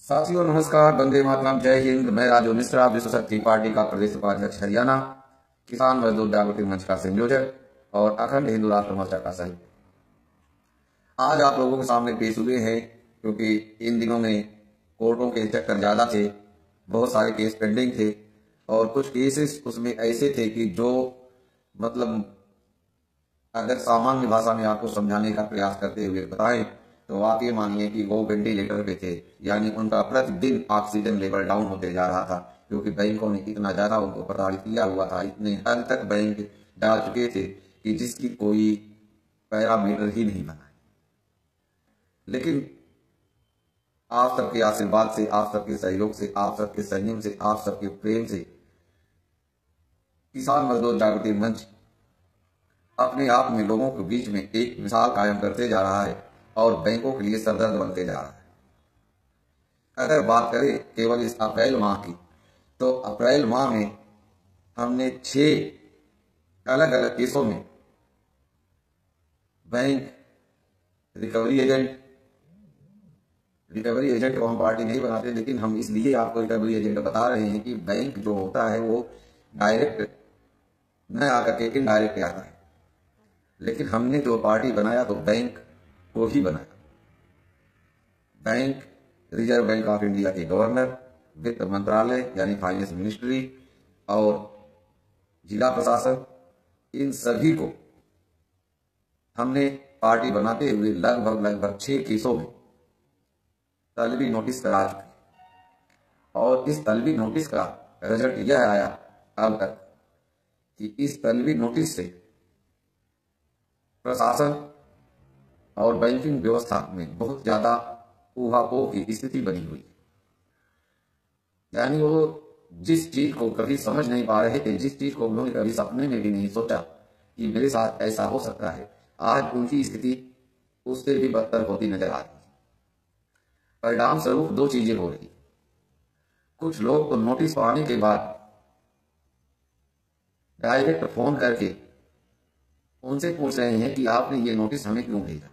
साथियों नमस्कार, वंदे मातरम, जय हिंद। मैं राजू मिश्रा, विश्व शक्ति पार्टी का प्रदेश उपाध्यक्ष हरियाणा, किसान मजदूर जागृति मंच का संयोजक और अखंड हिंदू राष्ट्र मोर्चा का सही। आज आप लोगों के सामने पेश हुए हैं क्योंकि इन दिनों में कोर्टों के चक्कर ज्यादा थे, बहुत सारे केस पेंडिंग थे और कुछ केसेस उसमें ऐसे थे कि जो मतलब अगर सामान्य भाषा में आपको समझाने का प्रयास करते हुए बताएं तो आप ये मानिए कि वो वेंटिलेटर पे थे, यानी उनका प्रतिदिन ऑक्सीजन लेवल डाउन होते जा रहा था क्योंकि बैंकों ने इतना ज्यादा उनको प्रताड़ित किया हुआ था। इतने हद तक बैंक डाल चुके थे कि जिसकी कोई पैरामीटर ही नहीं बना। लेकिन आप सबके आशीर्वाद से, आप सबके सहयोग से, आप सबके संयम से, आप सबके प्रेम से किसान मजदूर जागृति मंच अपने आप में लोगों के बीच में एक मिसाल कायम करते जा रहा है और बैंकों के लिए सरदर्द बनते जा रहा है। अगर बात करें केवल इस अप्रैल माह की, तो अप्रैल माह में हमने 6 अलग अलग केसों में बैंक रिकवरी एजेंट को हम पार्टी नहीं बनाते, लेकिन हम इसलिए आपको रिकवरी एजेंट बता रहे हैं कि बैंक जो होता है वो डायरेक्ट न आकर के इनडायरेक्ट आता है, लेकिन हमने जो पार्टी बनाया तो बैंक को ही बनाया। Bank reserve bank of India के गवर्नर, वित्त मंत्रालय यानी फाइनेंस मिनिस्ट्री और जिला प्रशासन, इन सभी को हमने पार्टी बनाते हुए लगभग 6 केसों में तलबी नोटिस करा चुके और इस तलबी नोटिस का रिजल्ट यह आया अब तक कि इस तलबी नोटिस से प्रशासन और बैंकिंग व्यवस्था में बहुत ज्यादा ऊहापोह की स्थिति बनी हुई है। यानी वो जिस चीज को कभी समझ नहीं पा रहे थे, जिस चीज को उन्होंने कभी सपने में भी नहीं सोचा कि मेरे साथ ऐसा हो सकता है, आज उनकी स्थिति उससे भी बदतर होती नजर आ रही है। परिणाम स्वरूप 2 चीजें हो रही। कुछ लोग तो नोटिस पाने के बाद डायरेक्ट फोन करके उनसे पूछ रहे हैं कि आपने ये नोटिस हमें क्यों भेजा,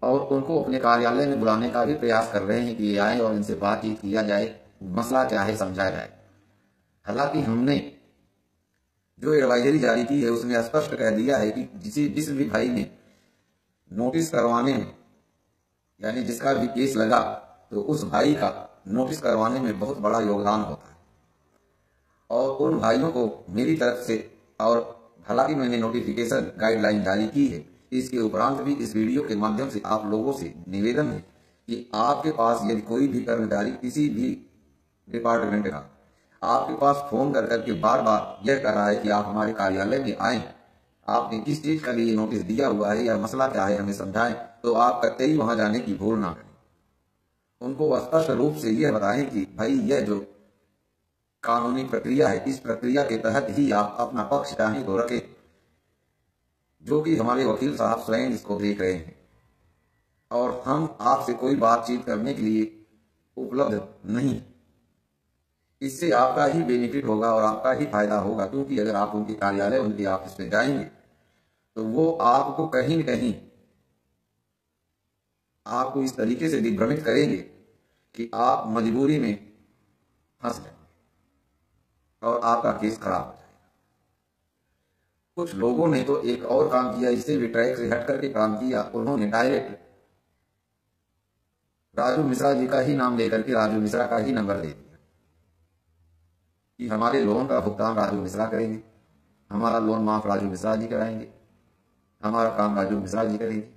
और उनको अपने कार्यालय में बुलाने का भी प्रयास कर रहे हैं कि ये आए और इनसे बातचीत किया जाए, मसला क्या है समझाया जाए। हालांकि हमने जो एडवाइजरी जारी की है उसमें स्पष्ट कह दिया है कि जिस भी भाई ने नोटिस करवाने में, यानी जिसका भी केस लगा, तो उस भाई का नोटिस करवाने में बहुत बड़ा योगदान होता है और उन भाइयों को मेरी तरफ से, और हालांकि मैंने नोटिफिकेशन गाइडलाइन जारी की है, इसके उपरांत भी इस वीडियो के माध्यम से आप लोगों से निवेदन है कि आपके पास यदि कोई भी कर्मचारी किसी भी डिपार्टमेंट का आपके पास फोन कर करके बार बार यह कर रहा है कि आप हमारे कार्यालय में आए, आपने किस चीज का लिए नोटिस दिया हुआ है या मसला क्या है हमें समझाएं, तो आप करते ही वहां जाने की भूल ना करें। उनको स्पष्ट रूप से यह बताएं कि भाई यह जो कानूनी प्रक्रिया है, इस प्रक्रिया के तहत ही आप अपना पक्ष चाहे तो रखें, जो कि हमारे वकील साहब स्वयं इसको देख रहे हैं और हम आपसे कोई बातचीत करने के लिए उपलब्ध नहीं। इससे आपका ही बेनिफिट होगा और आपका ही फायदा होगा, क्योंकि अगर आप उनके कार्यालय, उनके ऑफिस में जाएंगे तो वो आपको कहीं न कहीं आपको इस तरीके से दिग्भ्रमित करेंगे कि आप मजबूरी में फंस जाएंगे और आपका केस खराब हो जाएगा। कुछ लोगों ने तो एक और काम किया, इससे भी ट्रैक से हट करके काम किया। उन्होंने डायरेक्ट राजू मिश्रा जी का ही नाम लेकर के राजू मिश्रा का ही नंबर दे दिया कि हमारे लोन का भुगतान राजू मिश्रा करेंगे, हमारा लोन माफ राजू मिश्रा जी कराएंगे, हमारा काम राजू मिश्रा जी करेंगे।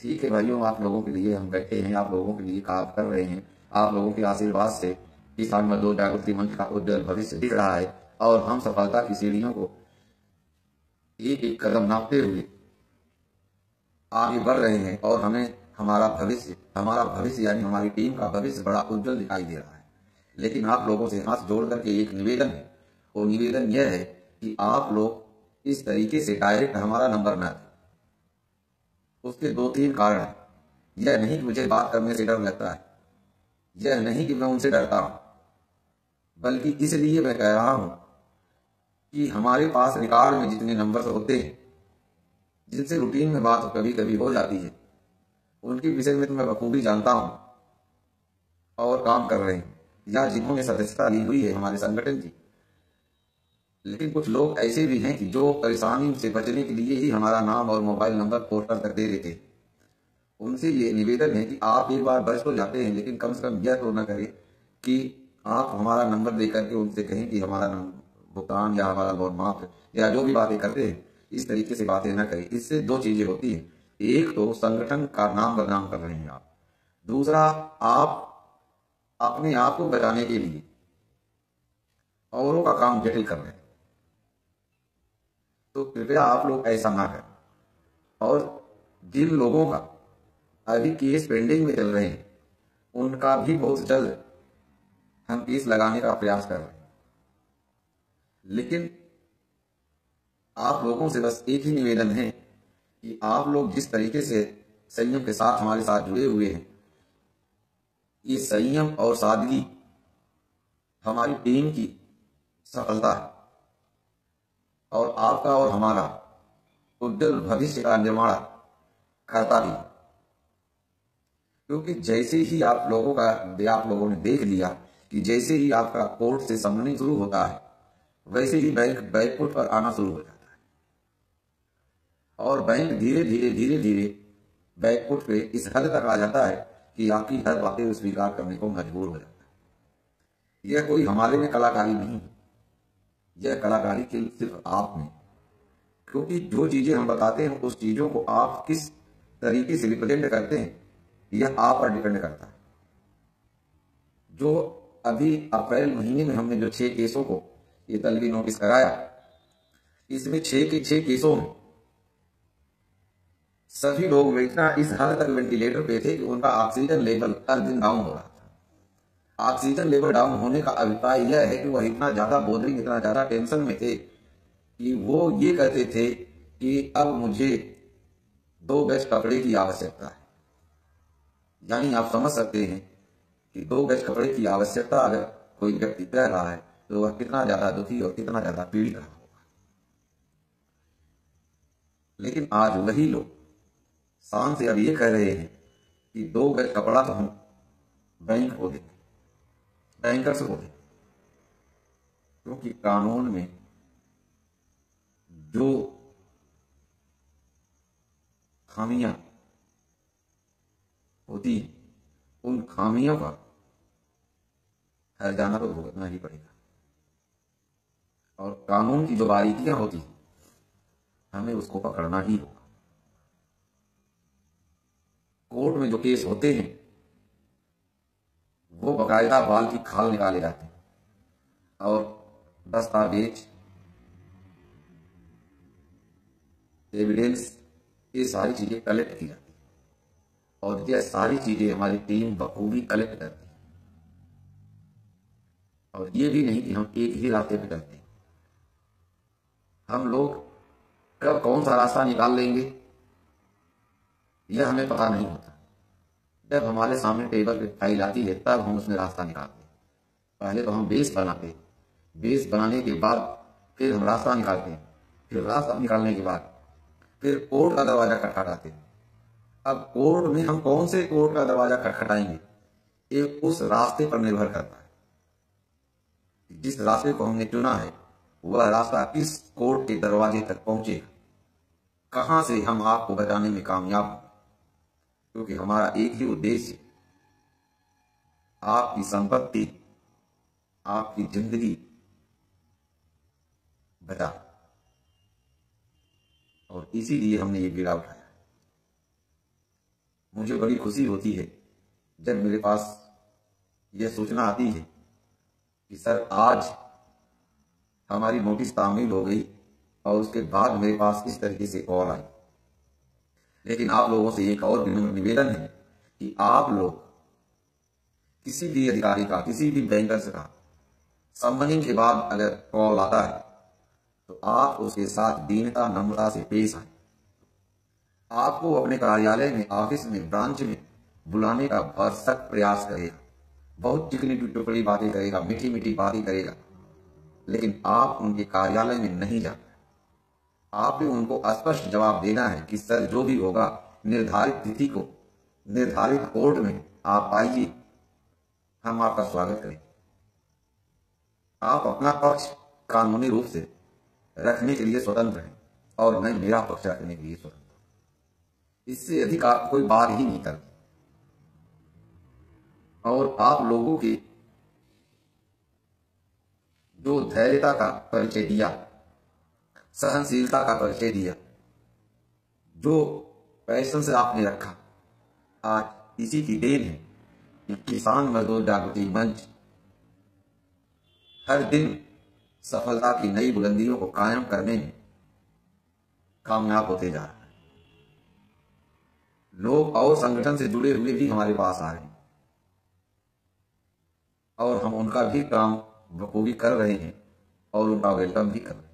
ठीक है भाइयों, आप लोगों के लिए हम बैठे हैं, आप लोगों के लिए काम कर रहे हैं। आप लोगों के आशीर्वाद से किसान मजदूर जागृति मंच का उज्जवल भविष्य दिख रहा है और हम सफलता की सीढ़ियों को एक एक कदम नापते हुए आगे बढ़ रहे हैं और हमें हमारा भविष्य यानी हमारी टीम का भविष्य बड़ा उज्जवल दिखाई दे रहा है। लेकिन आप लोगों से हाथ जोड़ करके एक निवेदन है, और निवेदन यह है कि आप लोग इस तरीके से डायरेक्ट हमारा नंबर न दें। उसके 2-3 कारण हैं। यह नहीं कि मुझे बात करने से डर लगता है, यह नहीं कि मैं उनसे डरता हूं, बल्कि इसलिए मैं कह रहा हूं कि हमारे पास रिकॉर्ड में जितने नंबर होते हैं जिनसे रूटीन में बात कभी कभी हो जाती है, उनके विषय में तो मैं बखूबी जानता हूं और काम कर रहे हैं, या जिन्होंने सदस्यता ली हुई है हमारे संगठन की। लेकिन कुछ लोग ऐसे भी हैं कि जो परेशानी से बचने के लिए ही हमारा नाम और मोबाइल नंबर पोर्टल तक दे देते हैं। उनसे ये निवेदन है कि आप एक बार बच तो जाते हैं, लेकिन कम से कम यह तो न करें कि आप हमारा नंबर दे करके उनसे कहें कि हमारा भुगतान या हमारा लोन माफ, या जो भी बातें करते हैं इस तरीके से बातें न करें। इससे दो चीजें होती हैं, एक तो संगठन का नाम बदनाम कर रहे हैं आप, दूसरा आप अपने आप को बचाने के लिए औरों का काम जटिल कर रहे हैं। तो कृपया आप लोग ऐसा ना करें। और जिन लोगों का अभी केस पेंडिंग में चल रहे हैं उनका भी बहुत जल्द हम केस लगाने का प्रयास कर रहे हैं। लेकिन आप लोगों से बस एक ही निवेदन है कि आप लोग जिस तरीके से संयम के साथ हमारे साथ जुड़े हुए हैं, ये संयम और सादगी हमारी टीम की सफलता है और आपका और हमारा उज्जवल भविष्य का निर्माण करता भी। क्योंकि जैसे ही आप लोगों ने देख लिया कि जैसे ही आपका कोर्ट से समझने शुरू होता है, वैसे ही बैंक बैकफुट पर आना शुरू हो जाता है और बैंक धीरे धीरे बैकफुट पे इस हद तक आ जाता है कि आपकी हर बातें स्वीकार करने को मजबूर हो जाता है। यह कोई हमारे में कलाकारी नहीं है, यह कलाकारी के सिर्फ आप में। क्योंकि जो चीजें हम बताते हैं उस चीजों को आप किस तरीके से रिप्रेजेंट करते हैं यह आप पर डिपेंड करता है। जो अभी अप्रैल महीने में हमने जो 6 केसों को ये तलबी नोटिस कराया, इसमें 6 के 6 केसों में सभी लोग इतना इस हद तक वेंटिलेटर पे थे कि उनका ऑक्सीजन लेवल हर दिन डाउन हो रहा था। ऑक्सीजन लेवल डाउन होने का अभिप्राय यह है कि वह इतना ज्यादा बोधरिंग, इतना ज्यादा टेंशन में थे कि वो ये कहते थे कि अब मुझे 2 गज कपड़े की आवश्यकता है। यानी आप समझ सकते हैं कि 2 गज कपड़े की आवश्यकता अगर कोई व्यक्ति कह रहा है तो वह कितना ज्यादा दुखी और कितना ज्यादा पीड़ित रहा होगा। लेकिन आज वही लोग शान से अब ये कह रहे हैं कि 2 गज कपड़ा तो हम बैंक को देंगे, बैंकर्स को देंगे। क्योंकि कानून में जो खामियां होती हैं उन खामियों का हर्जाना तो भुगतना ही पड़ेगा, और कानून की जो बारीकियां होती हैं हमें उसको पकड़ना ही होगा। कोर्ट में जो केस होते हैं वो बकायदा बाल की खाल निकाले जाते हैं और दस्तावेज, एविडेंस, ये सारी चीजें कलेक्ट की जाती है और ये सारी चीजें हमारी टीम बखूबी कलेक्ट करती है। और ये भी नहीं कि हम एक ही रास्ते पे चलते हैं, हम लोग कब कौन सा रास्ता निकाल लेंगे यह हमें पता नहीं होता। जब हमारे सामने टेबल पे फाइल आती है तब हम उसमें रास्ता निकालते हैं। पहले तो हम बेस बनाते हैं, बेस बनाने के बाद फिर हम रास्ता निकालते हैं, फिर रास्ता निकालने के बाद फिर कोर्ट का दरवाजा खटखटाते हैं। अब कोर्ट में हम कौन से कोर्ट का दरवाजा खटखटाएंगे ये उस रास्ते पर निर्भर करता है। जिस रास्ते को हमने चुना है वह रास्ता किस कोर्ट के दरवाजे तक पहुंचेगा, कहां से हम आपको बचाने में कामयाब होंगे। क्योंकि हमारा एक ही उद्देश्य, आपकी संपत्ति, आपकी जिंदगी बचा, और इसीलिए हमने ये बीड़ा उठाया। मुझे बड़ी खुशी होती है जब मेरे पास यह सूचना आती है कि सर आज हमारी नोटिस तामील हो गई, और उसके बाद मेरे पास इस तरीके से कॉल आई। लेकिन आप लोगों से एक और निवेदन है कि आप लोग किसी भी अधिकारी का, किसी भी बैंकर्स का समनिंग के बाद अगर कॉल आता है तो आप उसके साथ दीनता, नम्रता से पेश आए। आपको अपने कार्यालय में, ऑफिस में, ब्रांच में बुलाने का भरसक प्रयास करेगा, बहुत चिकनी टुकड़ी बातें करेगा, मीठी मीठी बातें करेगा, लेकिन आप उनके कार्यालय में नहीं जाते। आपने उनको स्पष्ट जवाब देना है कि सर जो भी होगा निर्धारित तिथि को निर्धारित कोर्ट में आप आइए, हम आपका स्वागत करें। आप अपना पक्ष कानूनी रूप से रखने के लिए स्वतंत्र हैं और मैं मेरा पक्ष रखने के लिए स्वतंत्र हूं। इससे अधिक आप कोई बात ही नहीं करती। और आप लोगों की जो धैर्यता का परिचय दिया, सहनशीलता का परिचय दिया, जो पैशन से आपने रखा, आज इसी की देन है कि किसान मजदूर जागृति मंच हर दिन सफलता की नई बुलंदियों को कायम करने में कामयाब होते जा रहा है। लोग और संगठन से जुड़े हुए भी हमारे पास आ रहे हैं और हम उनका भी काम बखूबी कर रहे हैं और उनका वेलकम भी कर रहे हैं।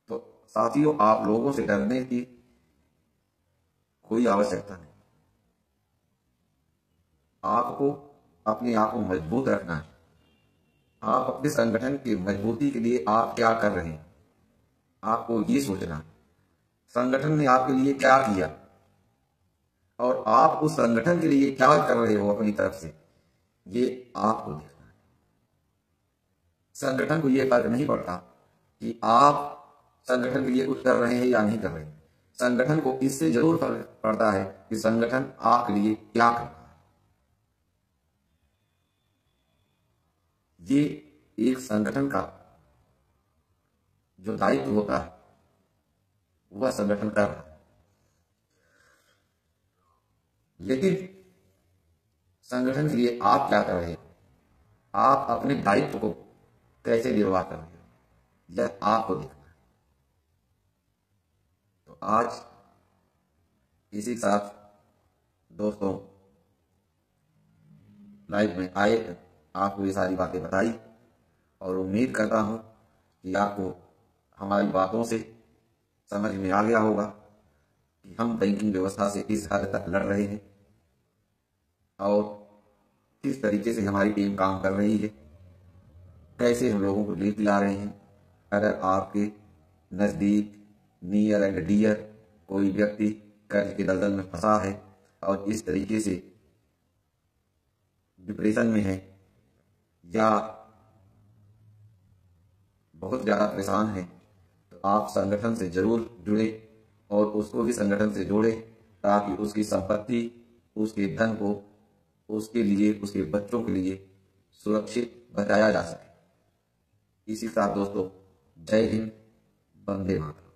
तो साथियों, आप लोगों से डरने की कोई आवश्यकता नहीं। आपको अपने आप को मजबूत रखना है। आप अपने संगठन की मजबूती के लिए आप क्या कर रहे हैं, आपको ये सोचना है। संगठन ने आपके लिए क्या किया और आप उस संगठन के लिए क्या कर रहे हो अपनी तरफ से, ये आपको देखना है। संगठन को ये फर्क नहीं पड़ता कि आप संगठन के लिए कुछ कर रहे हैं या नहीं कर रहे हैं। संगठन को इससे जरूर फर्क पड़ता है कि संगठन आपके लिए क्या कर रहा है। ये एक संगठन का जो दायित्व होता है वह संगठन कर रहा है, लेकिन संगठन के लिए आप क्या कर रहे हैं, आप अपने दायित्व को कैसे निर्वाह कर रहे हैं, यह आपको देखना है। तो आज इसी के साथ दोस्तों लाइव में आए, आपको ये सारी बातें बताई और उम्मीद करता हूं कि आपको हमारी बातों से समझ में आ गया होगा कि हम बैंकिंग व्यवस्था से किस हद तक लड़ रहे हैं और किस तरीके से हमारी टीम काम कर रही है, कैसे हम लोगों को लीड दिला रहे हैं। अगर आपके नज़दीक नियर एंड डियर कोई व्यक्ति कर्ज के दलदल में फंसा है और इस तरीके से डिप्रेशन में है या बहुत ज़्यादा परेशान है, तो आप संगठन से जरूर जुड़े और उसको भी संगठन से जोड़े ताकि उसकी संपत्ति, उसके धन को उसके लिए, उसके बच्चों के लिए सुरक्षित बचाया जा सके। इसी के साथ दोस्तों, जय हिंद, वंदे मातरम।